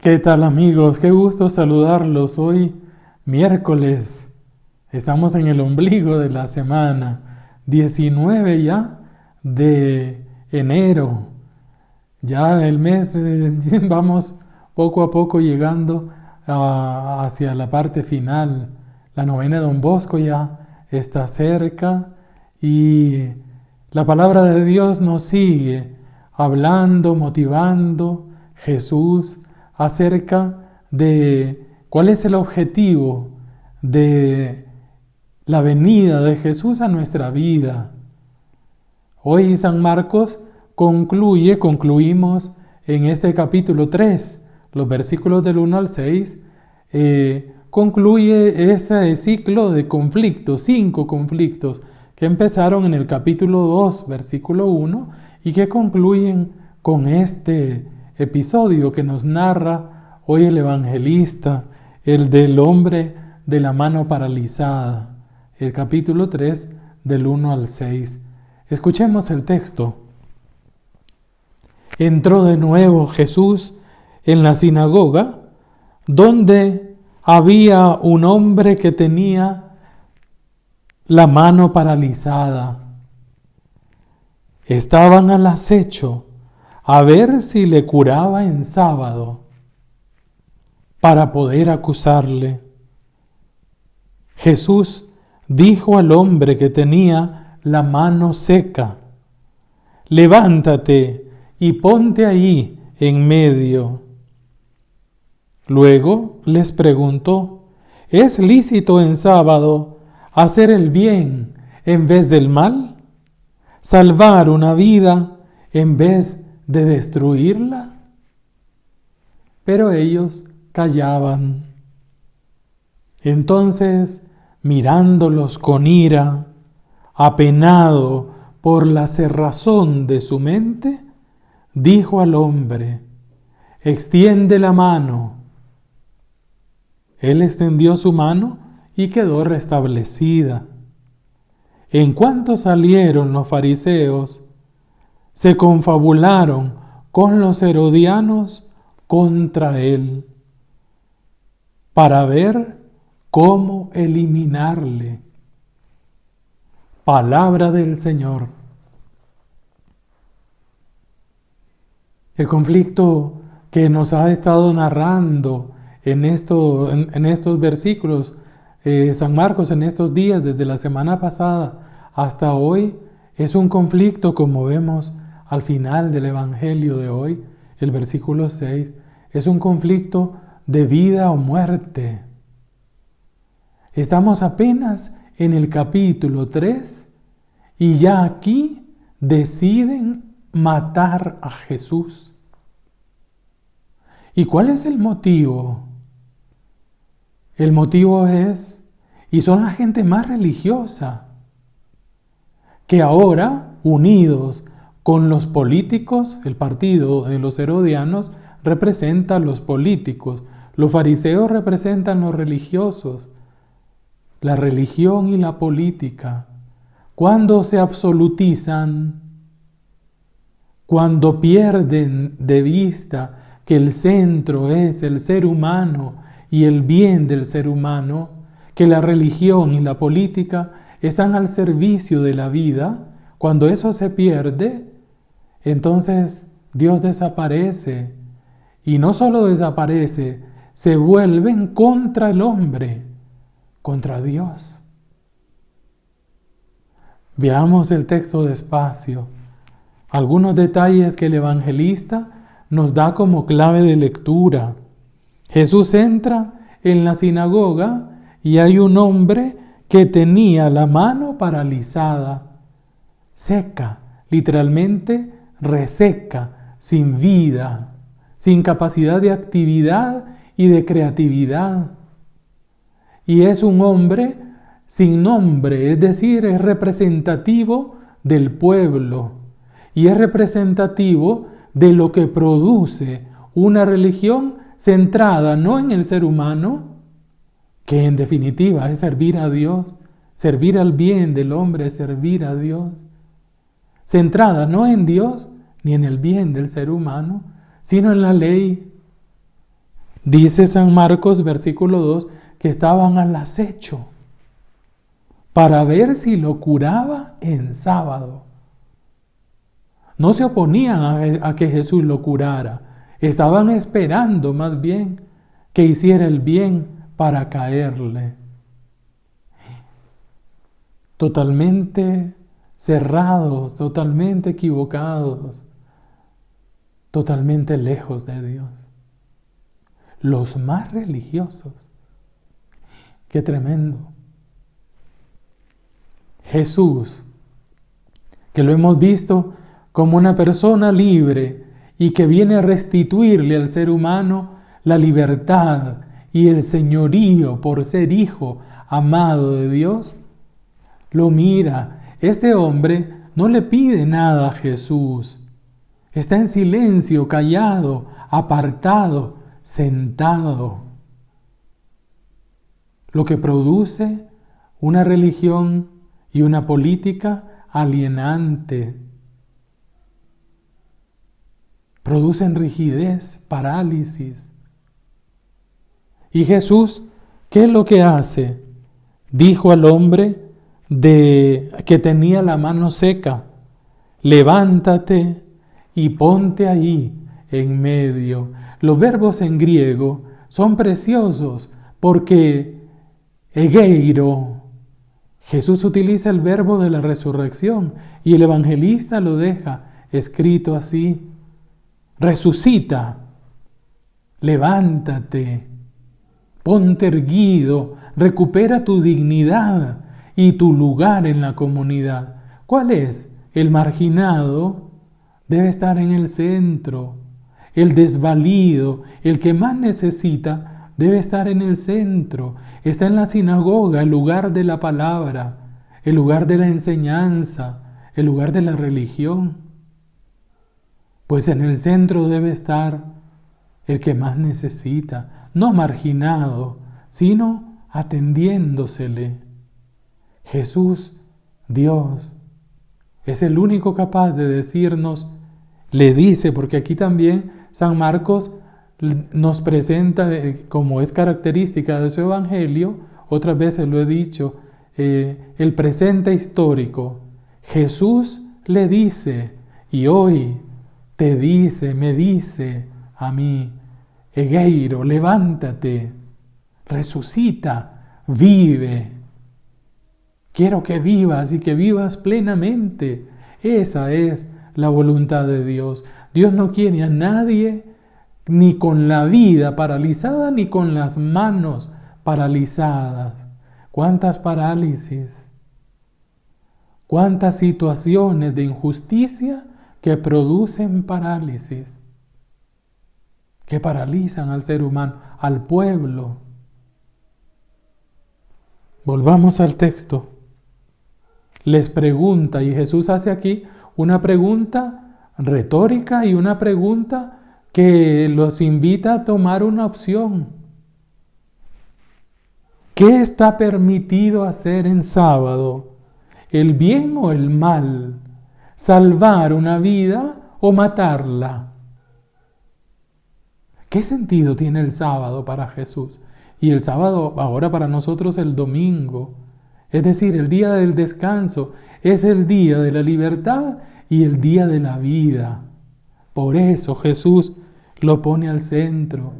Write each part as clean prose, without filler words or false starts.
¿Qué tal, amigos? Qué gusto saludarlos. Hoy miércoles. Estamos en el ombligo de la semana. 19 ya de enero. Ya el mes vamos poco a poco llegando hacia la parte final. La novena de Don Bosco ya está cerca y la palabra de Dios nos sigue hablando, motivando Jesús acerca de cuál es el objetivo de la venida de Jesús a nuestra vida. Hoy San Marcos concluimos en este capítulo 3, los versículos del 1 al 6, concluye ese ciclo de conflictos, 5 conflictos, que empezaron en el capítulo 2, versículo 1, y que concluyen con este episodio que nos narra hoy el evangelista, el del hombre de la mano paralizada, el capítulo 3, del 1 al 6. Escuchemos el texto. Entró de nuevo Jesús en la sinagoga, donde había un hombre que tenía la mano paralizada. Estaban al acecho a ver si le curaba en sábado, para poder acusarle. Jesús dijo al hombre que tenía la mano seca: levántate y ponte ahí en medio. Luego les preguntó: ¿es lícito en sábado hacer el bien en vez del mal? ¿Salvar una vida en vez de destruirla? Pero ellos callaban. Entonces, mirándolos con ira, apenado por la cerrazón de su mente, dijo al hombre: extiende la mano. Él extendió su mano y quedó restablecida. En cuanto salieron los fariseos, se confabularon con los herodianos contra él, para ver cómo eliminarle. Palabra del Señor. El conflicto que nos ha estado narrando en estos versículos San Marcos, en estos días, desde la semana pasada hasta hoy, es un conflicto, como vemos al final del Evangelio de hoy, el versículo 6, es un conflicto de vida o muerte. Estamos apenas en el capítulo 3 y ya aquí deciden matar a Jesús. ¿Y cuál es el motivo? El motivo es, y son la gente más religiosa, que ahora, unidos con los políticos, el partido de los herodianos representa a los políticos, los fariseos representan a los religiosos, la religión y la política. Cuando se absolutizan, cuando pierden de vista que el centro es el ser humano y el bien del ser humano, que la religión y la política están al servicio de la vida, cuando eso se pierde, entonces Dios desaparece. Y no solo desaparece, se vuelven contra el hombre, contra Dios. Veamos el texto despacio. Algunos detalles que el evangelista nos da como clave de lectura. Jesús entra en la sinagoga y hay un hombre que tenía la mano paralizada, seca, literalmente reseca, sin vida, sin capacidad de actividad y de creatividad. Y es un hombre sin nombre, es decir, es representativo del pueblo y es representativo de lo que produce una religión centrada no en el ser humano, que en definitiva es servir a Dios, servir al bien del hombre es servir a Dios, centrada no en Dios ni en el bien del ser humano, sino en la ley, Dice San Marcos, versículo 2, que estaban al acecho para ver si lo curaba en sábado. No se oponían a que Jesús lo curara. Estaban esperando más bien que hiciera el bien para caerle. Totalmente cerrados, totalmente equivocados, totalmente lejos de Dios. Los más religiosos. Qué tremendo. Jesús, que lo hemos visto como una persona libre y que viene a restituirle al ser humano la libertad y el señorío por ser hijo amado de Dios, lo mira. Este hombre no le pide nada a Jesús. Está en silencio, callado, apartado, sentado. Lo que produce una religión y una política alienante. Producen rigidez, parálisis. Y Jesús, ¿qué es lo que hace? Dijo al hombre que tenía la mano seca: levántate y ponte ahí en medio. Los verbos en griego son preciosos porque egeiro, Jesús utiliza el verbo de la resurrección y el evangelista lo deja escrito así: resucita, levántate, ponte erguido, recupera tu dignidad y tu lugar en la comunidad. ¿Cuál es? El marginado debe estar en el centro. El desvalido, el que más necesita, debe estar en el centro. Está en la sinagoga, el lugar de la palabra, el lugar de la enseñanza, el lugar de la religión. Pues en el centro debe estar el que más necesita, no marginado, sino atendiéndosele. Jesús, Dios, es el único capaz de decirnos, le dice, porque aquí también San Marcos nos presenta, como es característica de su evangelio, otras veces lo he dicho, el presente histórico. Jesús le dice, y hoy te dice, me dice a mí: egeiro, levántate, resucita, vive. Quiero que vivas y que vivas plenamente. Esa es la voluntad de Dios. Dios no quiere a nadie ni con la vida paralizada ni con las manos paralizadas. ¿Cuántas parálisis? ¿Cuántas situaciones de injusticia que producen parálisis? Que paralizan al ser humano, al pueblo. Volvamos al texto. Les pregunta, y Jesús hace aquí una pregunta retórica y una pregunta que los invita a tomar una opción. ¿Qué está permitido hacer en sábado? ¿El bien o el mal? ¿Salvar una vida o matarla? ¿Qué sentido tiene el sábado para Jesús? Y el sábado ahora para nosotros el domingo. Es decir, el día del descanso es el día de la libertad y el día de la vida. Por eso Jesús lo pone al centro.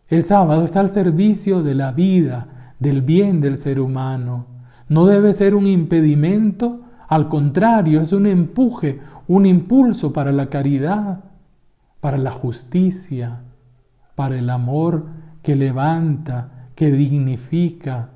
El sábado está al servicio de la vida, del bien del ser humano. No debe ser un impedimento, al contrario, es un empuje, un impulso para la caridad, para la justicia, para el amor que levanta, que dignifica.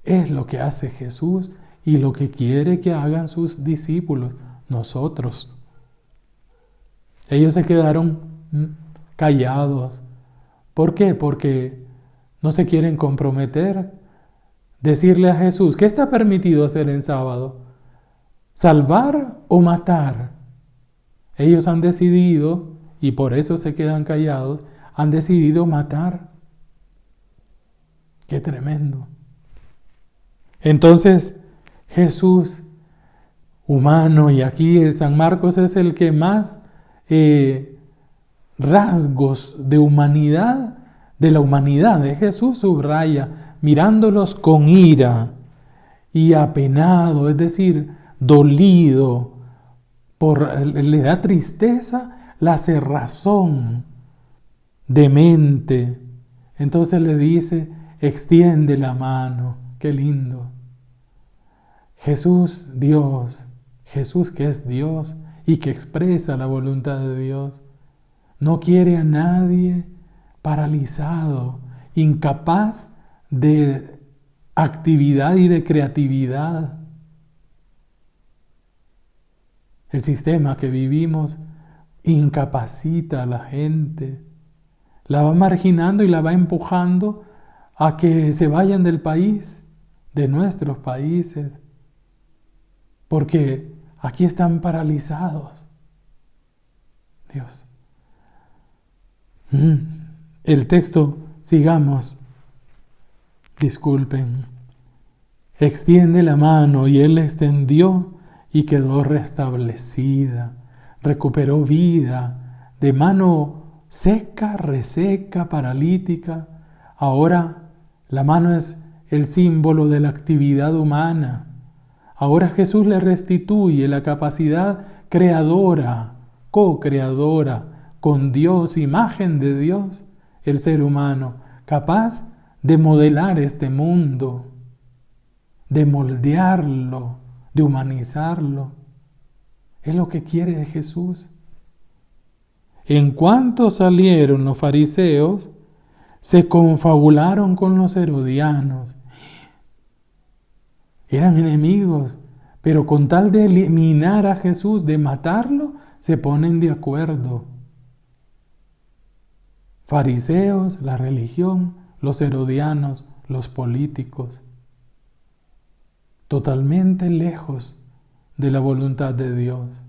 Es lo que hace Jesús y lo que quiere que hagan sus discípulos, nosotros. Ellos se quedaron callados. ¿Por qué? Porque no se quieren comprometer. Decirle a Jesús, ¿qué está permitido hacer en sábado? ¿Salvar o matar? Ellos han decidido, y por eso se quedan callados, han decidido matar. ¡Qué tremendo! Entonces, Jesús, humano, y aquí San Marcos es el que más rasgos de humanidad, de la humanidad de Jesús, subraya, mirándolos con ira y apenado, es decir, dolido, le da tristeza la cerrazón de mente. Entonces le dice, extiende la mano. Qué lindo. Jesús, Dios, Jesús que es Dios y que expresa la voluntad de Dios, no quiere a nadie paralizado, incapaz de actividad y de creatividad. El sistema que vivimos incapacita a la gente, la va marginando y la va empujando a que se vayan del país, de nuestros países, porque aquí están paralizados. Dios. El texto, sigamos. Disculpen. Extiende la mano y él la extendió y quedó restablecida. Recuperó vida de mano seca, reseca, paralítica. Ahora la mano es el símbolo de la actividad humana. Ahora Jesús le restituye la capacidad creadora, co-creadora con Dios, imagen de Dios, el ser humano, capaz de modelar este mundo, de moldearlo, de humanizarlo. Es lo que quiere Jesús. En cuanto salieron los fariseos, se confabularon con los herodianos. Eran enemigos, pero con tal de eliminar a Jesús, de matarlo, se ponen de acuerdo. Fariseos, la religión, los herodianos, los políticos. Totalmente lejos de la voluntad de Dios.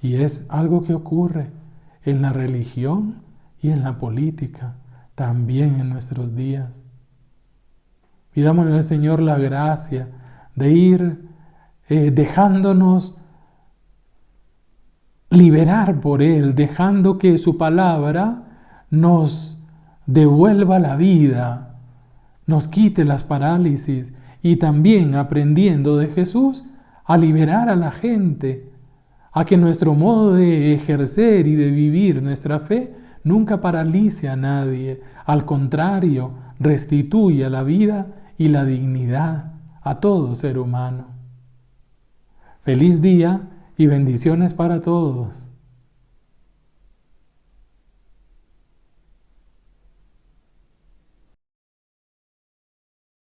Y es algo que ocurre en la religión y en la política, también en nuestros días. Pidámosle al Señor la gracia de ir dejándonos liberar por Él, dejando que su palabra nos devuelva la vida, nos quite las parálisis y también aprendiendo de Jesús a liberar a la gente, a que nuestro modo de ejercer y de vivir nuestra fe nunca paralice a nadie, al contrario, restituya la vida y la dignidad a todo ser humano. Feliz día y bendiciones para todos.